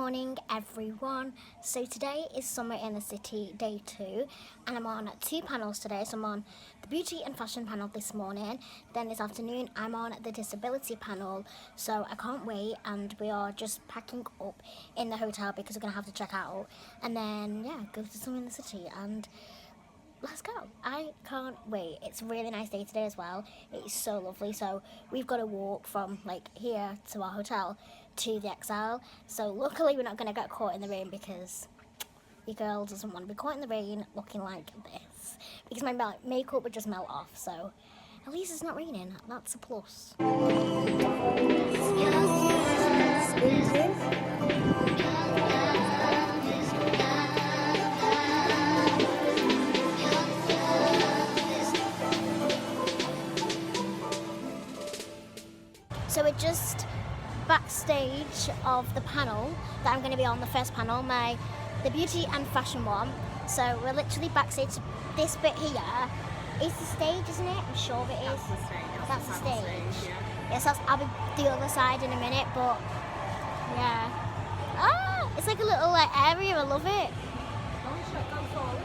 morning everyone. So today is Summer in the City day 2 and I'm on 2 panels today. So I'm on the beauty and fashion panel this morning, then this afternoon I'm on the disability panel. So I can't wait, and we are just packing up in the hotel because we're gonna have to check out and then go to Summer in the City and let's go. I can't wait. It's a really nice day today as well. It's so lovely. So we've got to walk from like here to our hotel to the XL. So luckily we're not going to get caught in the rain because your girl doesn't want to be caught in the rain looking like this. Because my makeup would just melt off. So at least it's not raining. That's a plus. So we're just backstage of the panel that I'm going to be on, the first panel, the beauty and fashion one. So we're literally backstage. This bit here is the stage, isn't it? I'm sure it is. That's the stage. Yes, I'll be the other side in a minute, but yeah. Ah, it's like a little area. I love it. Go forward,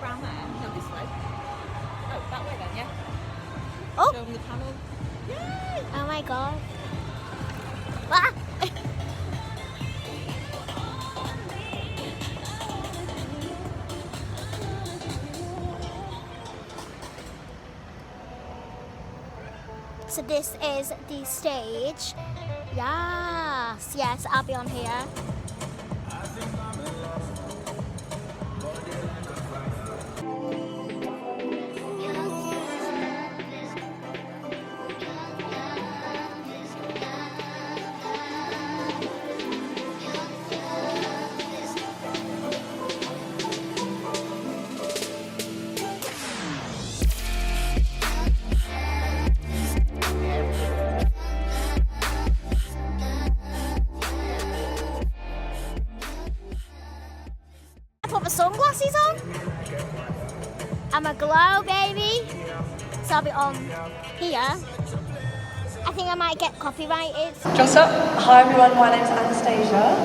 around there, no, this way. Oh, that way then, yeah. Oh. Show them the panel. Yay! Oh my god. Ah! So this is the stage. Yes, I'll be on here. Put my sunglasses on. I'm a glow baby. So I'll be on here. I think I might get copyrighted. Just up. Hi everyone, my name's Anastasia.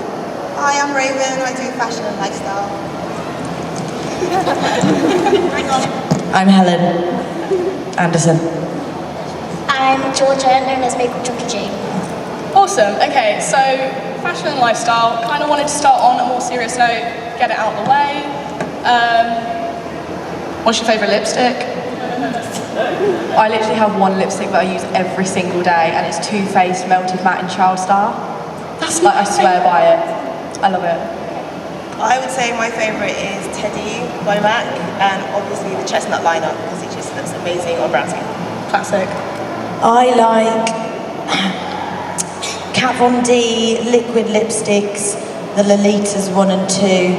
Hi, I'm Raven. I do fashion and lifestyle. I'm Helen Anderson. I'm Georgia, known as MakeupJunkieG. Awesome. Okay, so fashion and lifestyle. Kind of wanted to start on a more serious note, get it out of the way. What's your favourite lipstick? I literally have one lipstick that I use every single day, and it's Too Faced Melted Matte in Child Star. That's like, I swear by it. I love it. I would say my favourite is Teddy by MAC, and obviously the chestnut lineup because it just looks amazing on brown skin. Classic. I like Kat Von D liquid lipsticks, the Lolitas 1 and 2.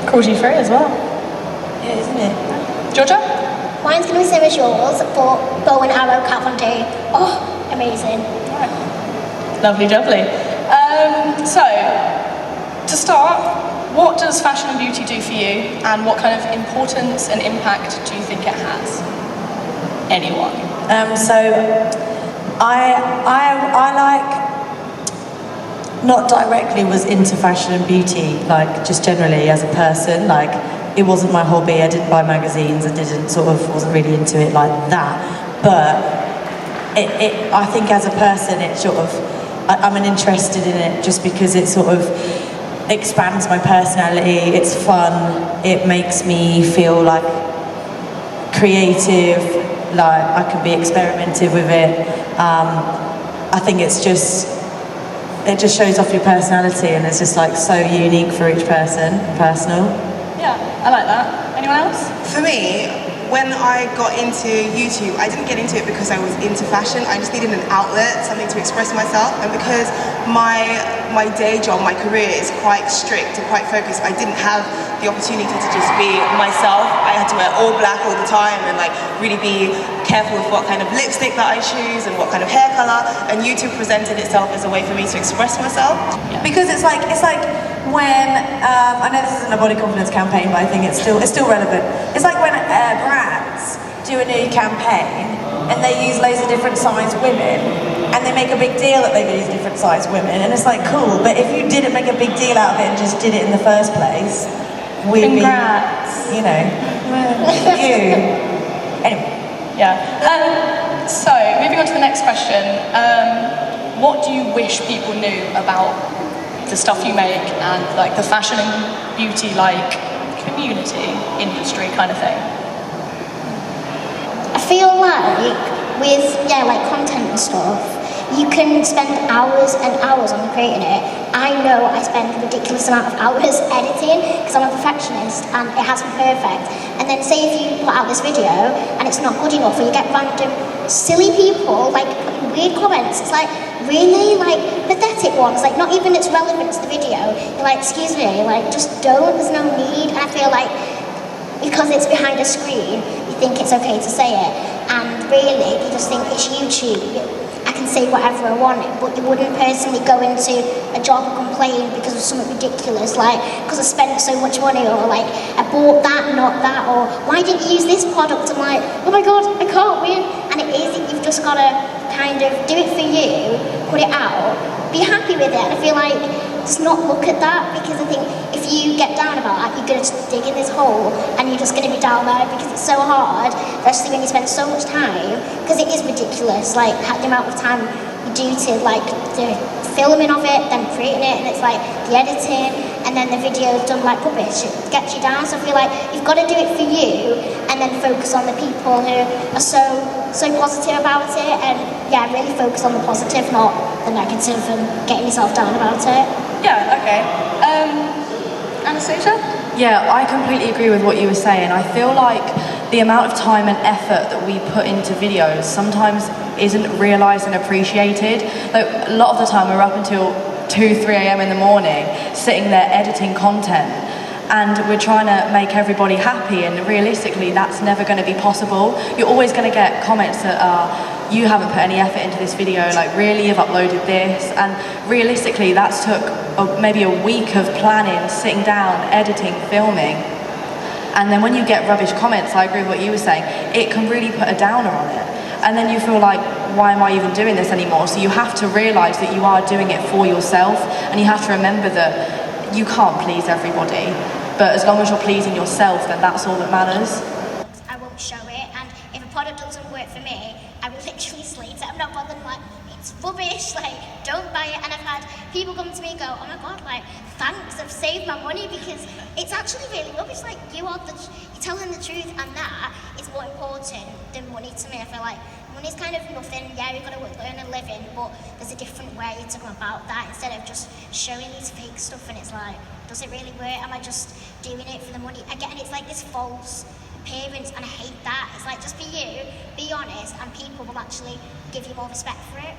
Cruelty free as well. Yeah, isn't it? Georgia? Mine's going to be the same as yours, but bow and arrow, Kat Von D. Oh, amazing. Right. Lovely jubbly. So, to start, what does fashion and beauty do for you, and what kind of importance and impact do you think it has? Anyone? So I like, not directly was into fashion and beauty, like just generally as a person, like it wasn't my hobby, I didn't buy magazines, I wasn't really into it like that, but I think as a person it I'm interested in it just because it sort of expands my personality, it's fun, it makes me feel like creative, like I can be experimental with it. I think it just shows off your personality, and it's just like so unique for each person, personal. Yeah, I like that. Anyone else? For me, when I got into YouTube, I didn't get into it because I was into fashion. I just needed an outlet, something to express myself, and because my day job, my career is quite strict and quite focused, I didn't have the opportunity to just be myself. I had to wear all black all the time and like really be careful with what kind of lipstick that I choose and what kind of hair color, and YouTube presented itself as a way for me to express myself. Because it's like when I know this isn't a body confidence campaign, but I think it's still relevant. It's like when brands do a new campaign, and they use loads of different size women, and they make a big deal that they use different size women, and it's like, cool, but if you didn't make a big deal out of it and just did it in the first place, we'd Congrats. be, you know, you. Anyway. Yeah. So, moving on to the next question. What do you wish people knew about the stuff you make and like the fashion and beauty like community, industry kind of thing? I feel like with like content and stuff, you can spend hours and hours on creating it. I know I spend a ridiculous amount of hours editing because I'm a perfectionist and it has to be perfect. And then say if you put out this video and it's not good enough, or you get random silly people like weird comments, it's like really like pathetic ones, like not even it's relevant to the video. You're like, excuse me, like just don't, there's no need. And I feel like because it's behind a screen, you think it's okay to say it, and really you just think it's YouTube, I can say whatever I want, but you wouldn't personally go into a job and complain because of something ridiculous, like because I spent so much money, or like I bought that, not that, or why didn't you use this product? I'm like, oh my god, I can't win. And it is, you've just got to kind of do it for you, put it out, be happy with it. And I feel like just not look at that, because I think if you get down about that, you're going to dig in this hole and you're just going to be down there because it's so hard, especially when you spend so much time, because it is ridiculous, like the amount of time you do to like the filming of it, then creating it, and it's like the editing, and then the video is done like rubbish. It gets you down. So I feel like you've got to do it for you, and then focus on the people who are so positive about it, and really focus on the positive, not the negative, and getting yourself down about it. Yeah, okay. Anastasia? Yeah, I completely agree with what you were saying. I feel like the amount of time and effort that we put into videos sometimes isn't realised and appreciated. Like, a lot of the time we're up until 2, 3 a.m. in the morning sitting there editing content, and we're trying to make everybody happy, and realistically that's never going to be possible. You're always going to get comments that are, you haven't put any effort into this video, like really you've uploaded this, and realistically that's took maybe a week of planning, sitting down, editing, filming, and then when you get rubbish comments, I agree with what you were saying, it can really put a downer on it, and then you feel like, why am I even doing this anymore? So you have to realise that you are doing it for yourself, and you have to remember that you can't please everybody, but as long as you're pleasing yourself, then that's all that matters. I won't show it, and if a product doesn't work for me, I will literally slate it. I'm not bothered, like, it's rubbish, like, don't buy it. And I've had people come to me and go, oh my god, like, thanks, I've saved my money, because it's actually really rubbish. Like, you're telling the truth, and that is more important than money to me. I feel like money's kind of nothing. Yeah, you've got to earn a living, but there's a different way to go about that, instead of just showing these fake stuff, and it's like, does it really work? Am I just doing it for the money? Again, it's like this false appearance, and I hate that. It's like, just be you, be honest, and people will actually give you more respect for it.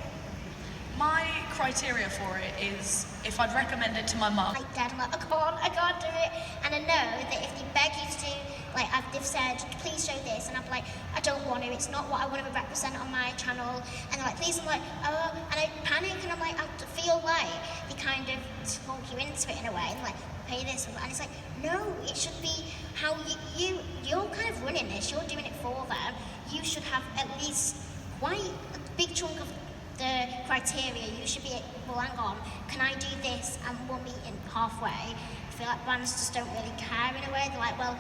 My criteria for it is if I'd recommend it to my mum. Like dead, I'm like, I can't do it. And I know that if they beg you to do, like they've said, please show this, and I'm like, I don't want to, it's not what I want to represent on my channel. And they're like, please, I'm like, oh, and I panic, and I'm like, I feel like they kind of talk you into it in a way, and like, pay this, and it's like, no, it should be how you're kind of running this, you're doing it for them. You should have at least quite a big chunk of the criteria. You should be, well, hang on, can I do this and we'll meet in halfway? I feel like brands just don't really care in a way. They're like, well,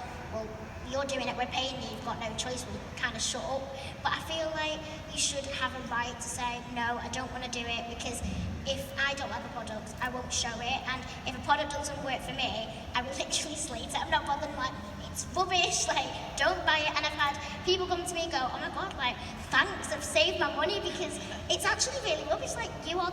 you're doing it, we're paying you, you've got no choice, we'll kind of shut up. But I feel like you should have a right to say, no, I don't want to do it, because if I don't like a product, I won't show it, and if a product doesn't work for me, I will literally slate it. I'm not bothered, like, it's rubbish, like, don't buy it. And I've had people come to me and go, oh my god, like, thanks, I've saved my money, because it's actually really rubbish. Like, you're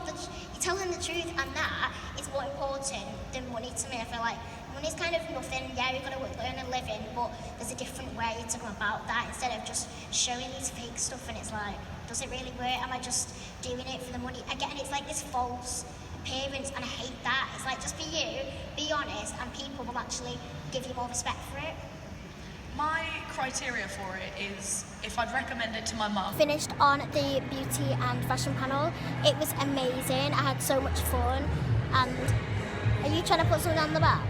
telling the truth, and that is more important than money to me. I feel like money's kind of nothing. Yeah, you've got to earn a living, but there's a different way to go about that, instead of just showing these fake stuff, and it's like, does it really work? Am I just doing it for the money? Again, it's like this false appearance, and I hate that. It's like, just be you, be honest, and people will actually give you more respect for it. My criteria for it is if I'd recommend it to my mum. Finished on the beauty and fashion panel. It was amazing. I had so much fun. And are you trying to put something on the back?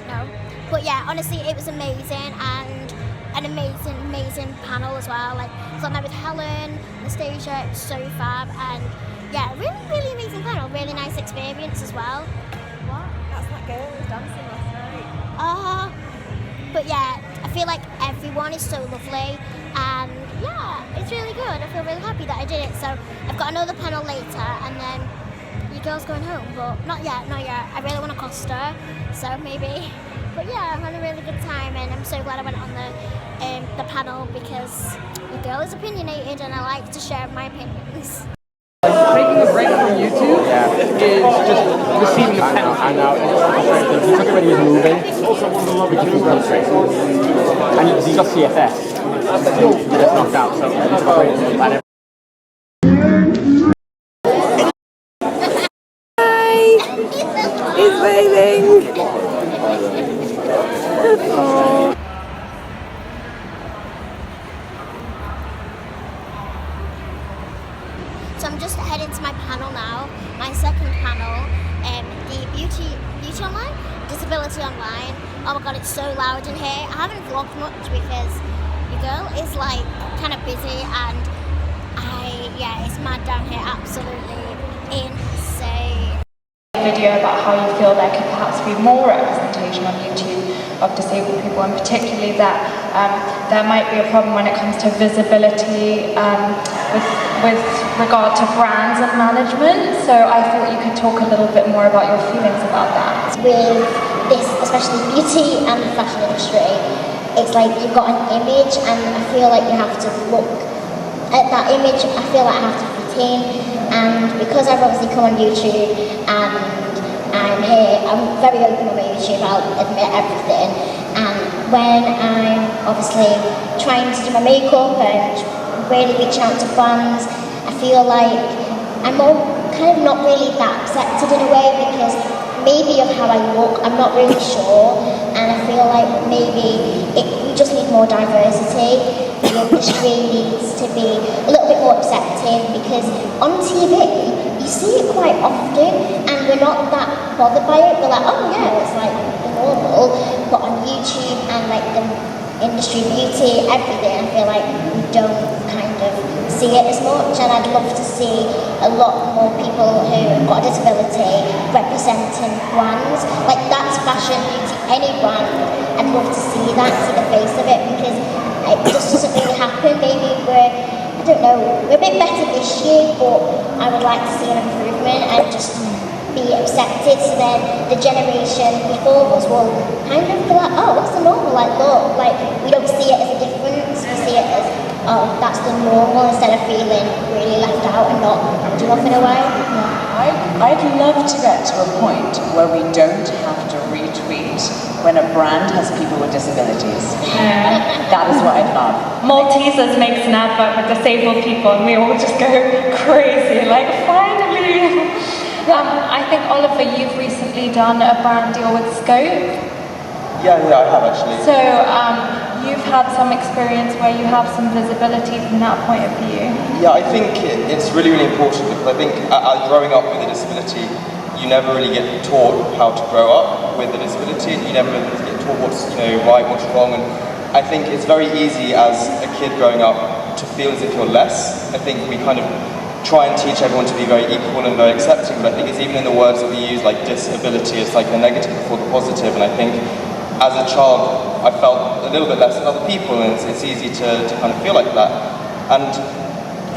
No. But yeah, honestly, it was amazing, and an amazing panel as well. Like, so I'm there with Helen, Anastasia, it's so fab, and yeah, really amazing panel, really nice experience as well. What? That's that girl who was dancing last night. But yeah, I feel like everyone is so lovely, and yeah, it's really good. I feel really happy that I did it. So I've got another panel later, and then your girl's going home, but not yet. I really want to Costa, so maybe. But yeah, I've had a really good time, and I'm so glad I went on the panel because your girl is opinionated, and I like to share my opinions. Taking a break from YouTube is just receiving a penalty. I know. He took it when he was moving, which is frustrating. And he got CFS. He just knocked out, so he's got great. Hi! He's waving! Oh. So I'm just heading to my panel now, my second panel, the beauty online, disability online. Oh my god, it's so loud in here. I haven't vlogged much because your girl is like kind of busy, and yeah, it's mad down here, absolutely insane. Video about how you feel there could perhaps be more representation on YouTube of disabled people, and particularly that there might be a problem when it comes to visibility with regard to brands and management. So I thought you could talk a little bit more about your feelings about that. With this, especially beauty and the fashion industry, it's like you've got an image, and I feel like you have to look at that image. I feel like I have to fit in, and because I've obviously come on YouTube and I'm here, I'm very open on my YouTube, I'll admit everything, and when I'm obviously trying to do my makeup and really reaching out to brands, I feel like I'm all kind of not really that accepted in a way, because maybe of how I look, I'm not really sure, and I feel like maybe we just need more diversity. The industry needs to be a little bit more accepting, because on TV you see it quite often and we're not that bothered by it. We're like, oh yeah, it's like normal. But on YouTube and like the industry, beauty, everything, I feel like we don't kind of see it as much, and I'd love to see a lot more people who have got a disability representing brands. Like, that's fashion, beauty, any brand. I'd love to see that, see the face of it, because it just doesn't really happen. Maybe I don't know, we're a bit better this year, but I would like to see an improvement and just be accepted, so then the generation before us will kind of be like, oh, that's the normal, like, look, like, we don't see it as a difference, we see it as, oh, that's the normal, instead of feeling really left out and not good enough in a way. I'd love to get to a point where we don't have to retweet when a brand has people with disabilities. That is what I'd love. Maltesers makes an advert with disabled people, and we all just go crazy, like, finally! I think, Oliver, you've recently done a brand deal with Scope. Yeah, I have actually. So you've had some experience where you have some visibility from that point of view. Yeah, I think it's really important, because I think growing up with a disability, you never really get taught how to grow up with a disability. You never really get taught what's right, what's wrong, and I think it's very easy as a kid growing up to feel as if you're less. I think we kind of try and teach everyone to be very equal and very accepting, but I think it's even in the words that we use, like disability, it's like the negative before the positive, and I think as a child I felt a little bit less than other people, and it's easy to kind of feel like that. And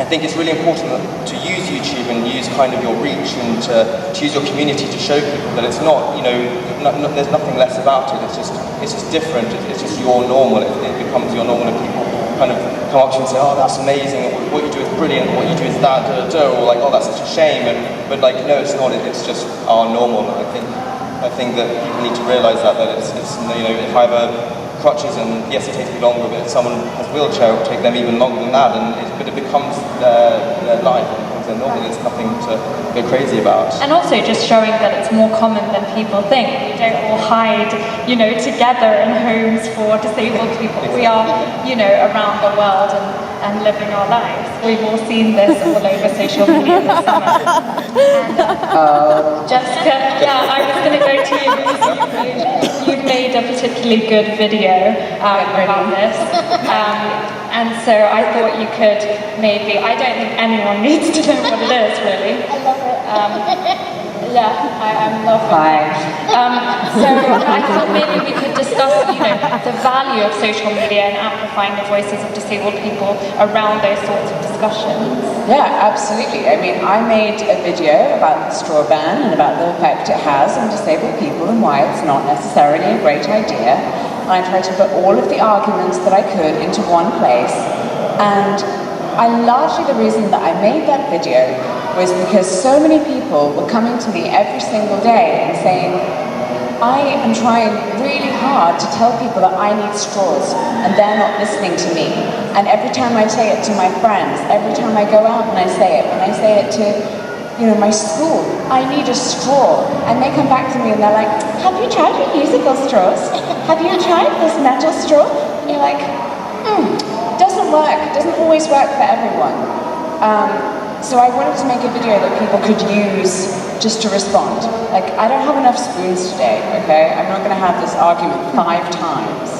I think it's really important to use YouTube and use kind of your reach and to use your community to show people that it's not, there's nothing less about it, it's just different, it's just your normal, it becomes your normal, and people kind of come up to you and say, oh, that's amazing, what you do is brilliant, what you do is that, or like, oh, that's such a shame, but like, no, it's not, it's just our normal. And I think that people need to realise that it's if I have crutches, and yes, it takes me longer, but if someone has a wheelchair, it will take them even longer than that, but it becomes their life, it becomes their normal, there's nothing to go crazy about. And also just showing that it's more common than people think. We don't all hide, together in homes for disabled people. We are, around the world and living our lives. we've all seen this all over social media this summer. And Jessica, yeah, I was going to go to you because you've made a particularly good video about this. And so I thought you could maybe, I don't think anyone needs to know what it is, really. I love it. Yeah, I'm loving it. So I thought maybe we could discuss, the value of social media and amplifying the voices of disabled people around those sorts of discussions. Yeah, absolutely. I mean, I made a video about the straw ban and about the effect it has on disabled people and why it's not necessarily a great idea. And I tried to put all of the arguments that I could into one place. And largely the reason that I made that video was because so many people were coming to me every single day and saying, I am trying really hard to tell people that I need straws and they're not listening to me. And every time I say it to my friends, every time I go out and I say it, when I say it to my school, I need a straw. And they come back to me and they're like, have you tried reusable straws? Have you tried this metal straw? And you're like, it doesn't work. It doesn't always work for everyone. So I wanted to make a video that people could use just to respond. Like, I don't have enough spoons today, okay? I'm not gonna have this argument 5 times.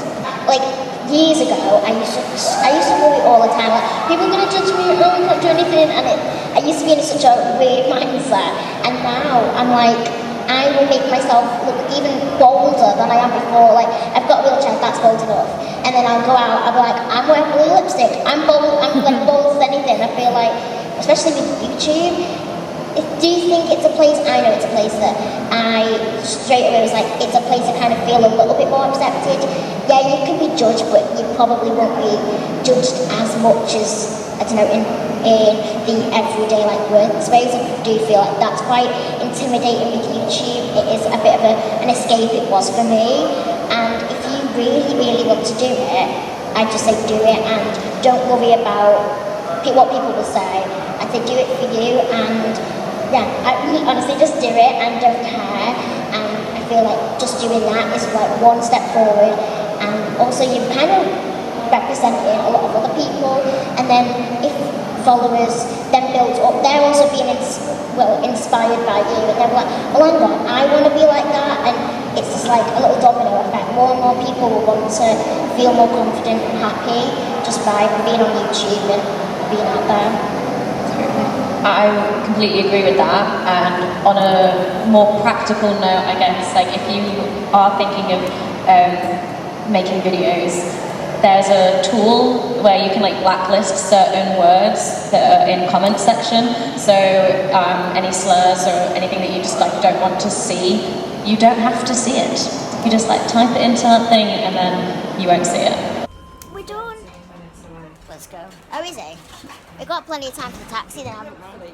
Like, years ago, I used to worry all the time, like, people are gonna judge me, oh, I can't do anything, and I used to be in such a weird mindset, and now I'm like, I will make myself look even bolder than I am before. Like, I've got a wheelchair, that's bold enough. And then I'll go out, I'll be like, I'm wearing blue lipstick, I'm bold, I'm like bold as anything. I feel like, especially with YouTube, do you think it's a place, I know it's a place that I straight away was like, it's a place I kind of feel a little bit more accepted. Yeah, you can be judged, but you probably won't be judged as much as, I don't know, in the everyday like workspace. I do feel like that's quite intimidating with YouTube. It is a bit of an escape, it was for me. And if you really, really want to do it, I just say do it and don't worry about what people will say. I say do it for you, and yeah, I really honestly just do it and don't care. And I feel like just doing that is like one step forward, and also you kind of representing a lot of other people, and then if followers then build up, they're also being inspired by you, and they're like, well, hang on, I want to be like that, and it's just like a little domino effect. More and more people will want to feel more confident and happy just by being on YouTube and being out there. I completely agree with that, and on a more practical note, I guess, like if you are thinking of making videos, there's a tool where you can like blacklist certain words that are in comment section, so any slurs or anything that you just like don't want to see, you don't have to see it. You just like type it into that thing and then you won't see it. We're done. Let's go. Oh, is he? We've got plenty of time for the taxi then, haven't we?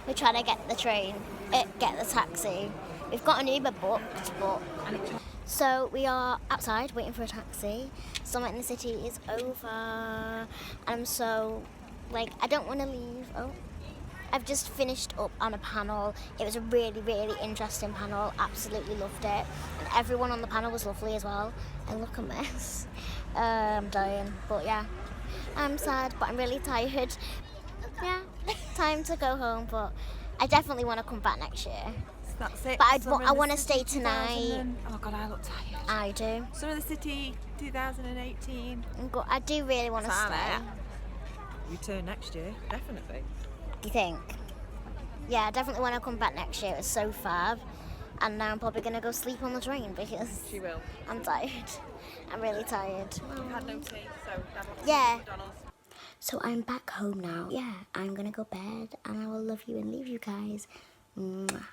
We're trying to get the train, get the taxi. We've got an Uber booked, but... So we are outside waiting for a taxi. Summer in the City is over. And I'm so, like, I don't want to leave. Oh. I've just finished up on a panel. It was a really, really interesting panel. Absolutely loved it. And everyone on the panel was lovely as well. And look at this. I'm dying. But yeah, I'm sad, but I'm really tired. Yeah, time to go home, but I definitely want to come back next year. That's it. But I want to stay tonight. Oh God, I look tired. I do. Summer in the City 2018. I do really want to stay. Return next year, definitely. You think? Yeah, I definitely want to come back next year. It was so fab. And now I'm probably going to go sleep on the train because she will. I'm tired. I'm really tired. We've had no tea, so yeah. McDonald's. So I'm back home now. Yeah, I'm going to go bed and I will love you and leave you guys. Mwah.